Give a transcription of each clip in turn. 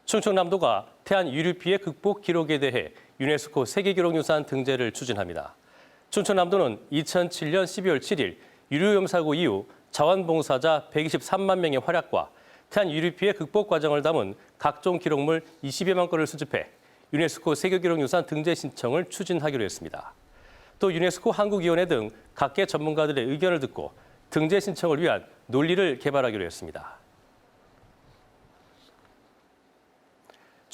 충청남도가 태안 유류 피해 극복 기록에 대해 유네스코 세계기록유산 등재를 추진합니다. 충청남도는 2007년 12월 7일 유류염 사고 이후 자원봉사자 123만 명의 활약과 태안 유류 피해 극복 과정을 담은 각종 기록물 20여만 건을 수집해 유네스코 세계기록유산 등재 신청을 추진하기로 했습니다. 또 유네스코 한국위원회 등 각계 전문가들의 의견을 듣고 등재 신청을 위한 논리를 개발하기로 했습니다.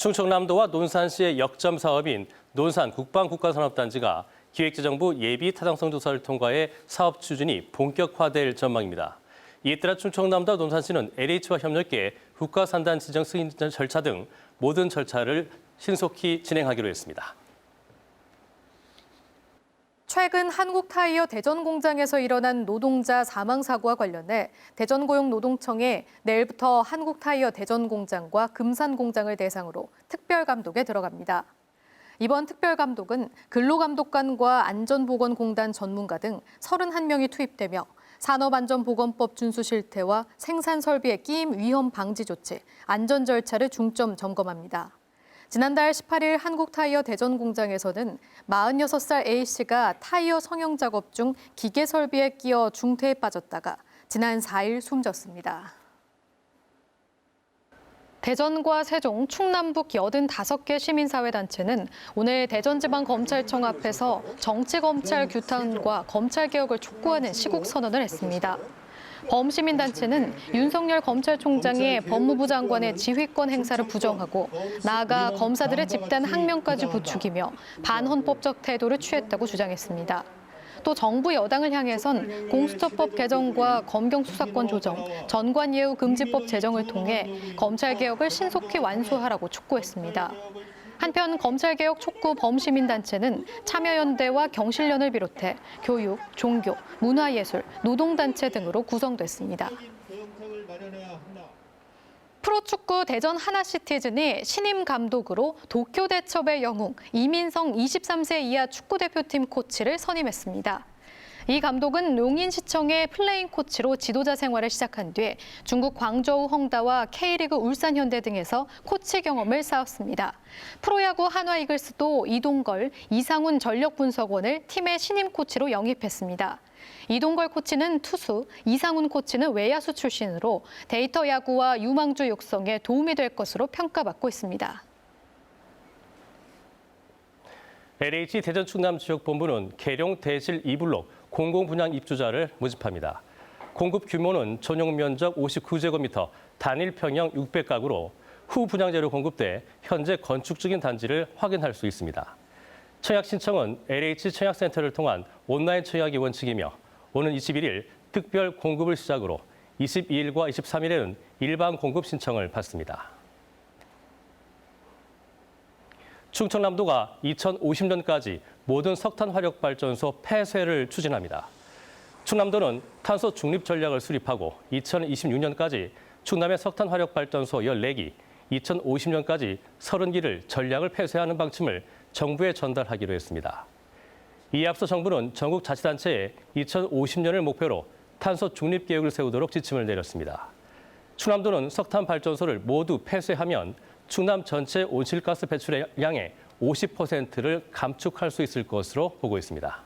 충청남도와 논산시의 역점 사업인 논산 국방국가산업단지가 기획재정부 예비 타당성 조사를 통과해 사업 추진이 본격화될 전망입니다. 이에 따라 충청남도와 논산시는 LH와 협력해 국가산단 지정 승인 절차 등 모든 절차를 신속히 진행하기로 했습니다. 최근 한국타이어 대전 공장에서 일어난 노동자 사망 사고와 관련해 대전고용노동청에 내일부터 한국타이어 대전 공장과 금산 공장을 대상으로 특별감독에 들어갑니다. 이번 특별감독은 근로감독관과 안전보건공단 전문가 등 31명이 투입되며 산업안전보건법 준수 실태와 생산설비의 끼임 위험 방지 조치, 안전 절차를 중점 점검합니다. 지난달 18일 한국타이어 대전 공장에서는 46살 A씨가 타이어 성형 작업 중 기계 설비에 끼어 중태에 빠졌다가 지난 4일 숨졌습니다. 대전과 세종, 충남북 85개 시민사회단체는 오늘 대전지방검찰청 앞에서 정치검찰 규탄과 검찰개혁을 촉구하는 시국선언을 했습니다. 범시민단체는 윤석열 검찰총장의 법무부 장관의 지휘권 행사를 부정하고 나아가 검사들의 집단 항명까지 부추기며 반헌법적 태도를 취했다고 주장했습니다. 또 정부 여당을 향해선 공수처법 개정과 검경수사권 조정, 전관예우 금지법 제정을 통해 검찰개혁을 신속히 완수하라고 촉구했습니다. 한편 검찰개혁 촉구 범시민단체는 참여연대와 경실련을 비롯해 교육, 종교, 문화예술, 노동단체 등으로 구성됐습니다. 프로축구 대전 하나시티즌이 신임 감독으로 도쿄대첩의 영웅 이민성 23세 이하 축구대표팀 코치를 선임했습니다. 이 감독은 용인시청의 플레잉 코치로 지도자 생활을 시작한 뒤 중국 광저우 헝다와 K리그 울산 현대 등에서 코치 경험을 쌓았습니다. 프로야구 한화 이글스도 이동걸, 이상훈 전력분석원을 팀의 신임 코치로 영입했습니다. 이동걸 코치는 투수, 이상훈 코치는 외야수 출신으로 데이터 야구와 유망주 육성에 도움이 될 것으로 평가받고 있습니다. LH 대전 충남 지역본부는 계룡 대실 2블록 공공분양 입주자를 모집합니다. 공급 규모는 전용 면적 59제곱미터, 단일 평형 600가구로 후 분양재료 공급돼 현재 건축 중인 단지를 확인할 수 있습니다. 청약 신청은 LH 청약센터를 통한 온라인 청약이 원칙이며 오는 21일 특별 공급을 시작으로 22일과 23일에는 일반 공급 신청을 받습니다. 충청남도가 2050년까지 모든 석탄 화력 발전소 폐쇄를 추진합니다. 충남도는 탄소 중립 전략을 수립하고 2026년까지 충남의 석탄 화력 발전소 14기, 2050년까지 30기를 전략을 폐쇄하는 방침을 정부에 전달하기로 했습니다. 이에 앞서 정부는 전국 자치단체에 2050년을 목표로 탄소 중립 계획을 세우도록 지침을 내렸습니다. 충남도는 석탄 발전소를 모두 폐쇄하면 충남 전체 온실가스 배출량의 50%를 감축할 수 있을 것으로 보고 있습니다.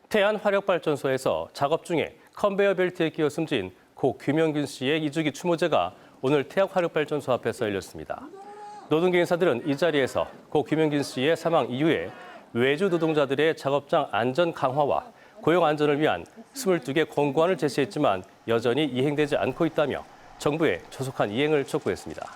태안 화력발전소에서 작업 중에 컨베이어 벨트에 끼어 숨진 고 규명균 씨의 이주기 추모제가 오늘 태안 화력발전소 앞에서 열렸습니다. 노동계 인사들은 이 자리에서 고 규명균 씨의 사망 이후에 외주 노동자들의 작업장 안전 강화와 고용 안전을 위한 22개 권고안을 제시했지만 여전히 이행되지 않고 있다며 정부에 조속한 이행을 촉구했습니다.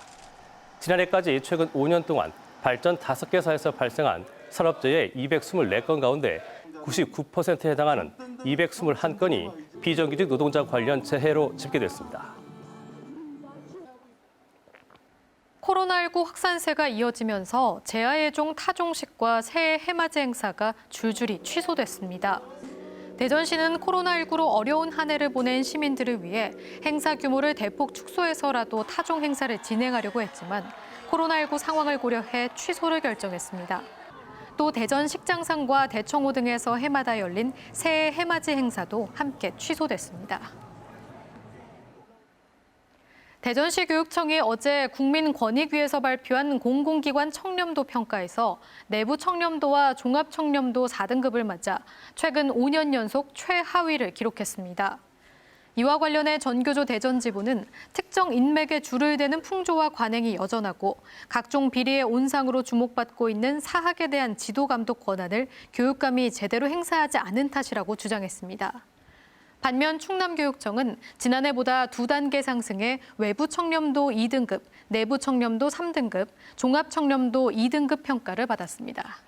지난해까지 최근 5년 동안 발전 5개사에서 발생한 산업재해 224건 가운데 99%에 해당하는 221건이 비정규직 노동자 관련 재해로 집계됐습니다. 코로나19 확산세가 이어지면서 재하예종 타종식과 새해 해맞이 행사가 줄줄이 취소됐습니다. 대전시는 코로나19로 어려운 한 해를 보낸 시민들을 위해 행사 규모를 대폭 축소해서라도 타종 행사를 진행하려고 했지만 코로나19 상황을 고려해 취소를 결정했습니다. 또 대전 식장상과 대청호 등에서 해마다 열린 새해 해맞이 행사도 함께 취소됐습니다. 대전시 교육청이 어제 국민권익위에서 발표한 공공기관 청렴도 평가에서 내부 청렴도와 종합 청렴도 4등급을 맞아 최근 5년 연속 최하위를 기록했습니다. 이와 관련해 전교조 대전지부는 특정 인맥에 줄을 대는 풍조와 관행이 여전하고 각종 비리의 온상으로 주목받고 있는 사학에 대한 지도 감독 권한을 교육감이 제대로 행사하지 않은 탓이라고 주장했습니다. 반면 충남교육청은 지난해보다 2단계 상승해 외부 청렴도 2등급, 내부 청렴도 3등급, 종합 청렴도 2등급 평가를 받았습니다.